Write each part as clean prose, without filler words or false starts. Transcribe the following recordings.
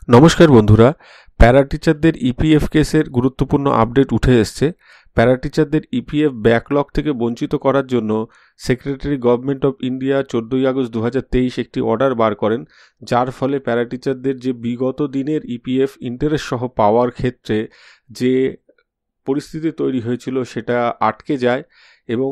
নমস্কার বন্ধুরা, প্যারা টিচারদের ইপিএফ কেসের গুরুত্বপূর্ণ আপডেট উঠে এসছে। প্যারা টিচারদের ইপিএফ ব্যাকলগ থেকে বঞ্চিত করার জন্য secretary government of India 14 August 2023 একটি অর্ডার বার করেন, যার ফলে প্যারা টিচারদের যে বিগত দিনের ইপিএফ ইন্টারেস্ট সহ পাওয়ার ক্ষেত্রে যে পরিস্থিতি তৈরি হয়েছিল সেটা আটকে যায় এবং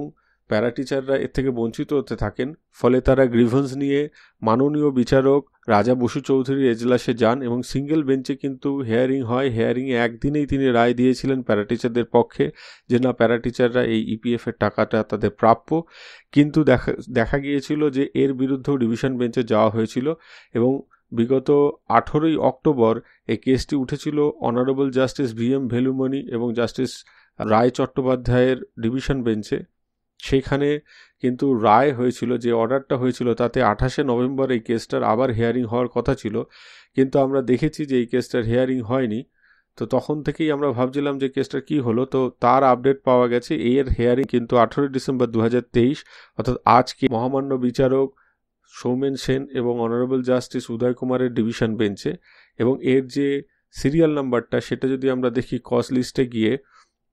প্যারা টিচাররা এর থেকে বঞ্চিত হতে থাকেন। ফলে তারা গ্রিভেন্স নিয়ে মাননীয় বিচারক রাজা বসু চৌধুরীর এজলাসে যান এবং সিঙ্গেল বেঞ্চে কিন্তু হেয়ারিং হয়। হেয়ারিংয়ে একদিনেই তিনি রায় দিয়েছিলেন প্যারা টিচারদের পক্ষে যে না, প্যারা টিচাররা এই ইপিএফের টাকাটা তাদের প্রাপ্য। কিন্তু দেখা গিয়েছিল যে এর বিরুদ্ধেও ডিভিশন বেঞ্চে যাওয়া হয়েছিল এবং বিগত 18ই অক্টোবর এই কেসটি উঠেছিল অনারেবল জাস্টিস VM ভেলুমণি এবং জাস্টিস রায় চট্টোপাধ্যায়ের ডিভিশন বেঞ্চে। সেইখানে কিন্তু রায় হয়েছিল, যে অর্ডারটা হয়েছিল তাতে 28শে নভেম্বর এই কেসটার আবার হেয়ারিং হওয়ার কথা ছিল, কিন্তু আমরা দেখেছি যে এই কেসটার হেয়ারিং হয়নি। তো তখন থেকেই আমরা ভাবছিলাম যে কেসটার কি হলো, তো তার আপডেট পাওয়া গেছে। এর হেয়ারিং কিন্তু 18 ডিসেম্বর 2023 অর্থাৎ আজকে মহামান্য বিচারক সৌমেন সেন এবং অনারেবল জাস্টিস উদয় কুমারের ডিভিশন বেঞ্চে। এবং এর যে সিরিয়াল নাম্বারটা সেটা যদি আমরা দেখি কজ লিস্টে গিয়ে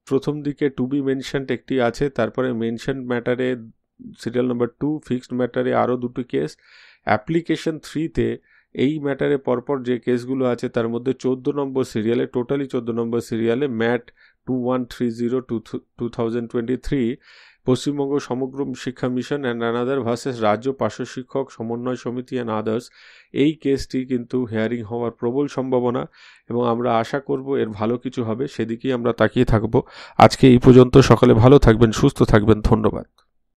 প্রথম দিকে টু বি মেনশনড একটি আছে, তারপরে মেনশন ম্যাটারে সিরিয়াল নাম্বার 2, ফিক্সড ম্যাটারে আরও দুটি কেস, অ্যাপ্লিকেশন 3তে এই ম্যাটারে পরপর যে কেসগুলো আছে তার মধ্যে 14 নম্বর সিরিয়ালে, টোটালি 14 নম্বর সিরিয়ালে ম্যাট 2130/2023 পশ্চিমবঙ্গ সমগ্র শিক্ষা মিশন অ্যান্ড আনাদার ভার্সেস রাজ্য পার্শ্ব শিক্ষক সমন্বয় সমিতি অ্যান্ড আদার্স। এই কেসটি কিন্তু হেয়ারিং হওয়ার প্রবল সম্ভাবনা এবং আমরা আশা করব এর ভালো কিছু হবে, সেদিকেই আমরা তাকিয়ে থাকব। আজকে এই পর্যন্ত। সকলে ভালো থাকবেন, সুস্থ থাকবেন, ধন্যবাদ।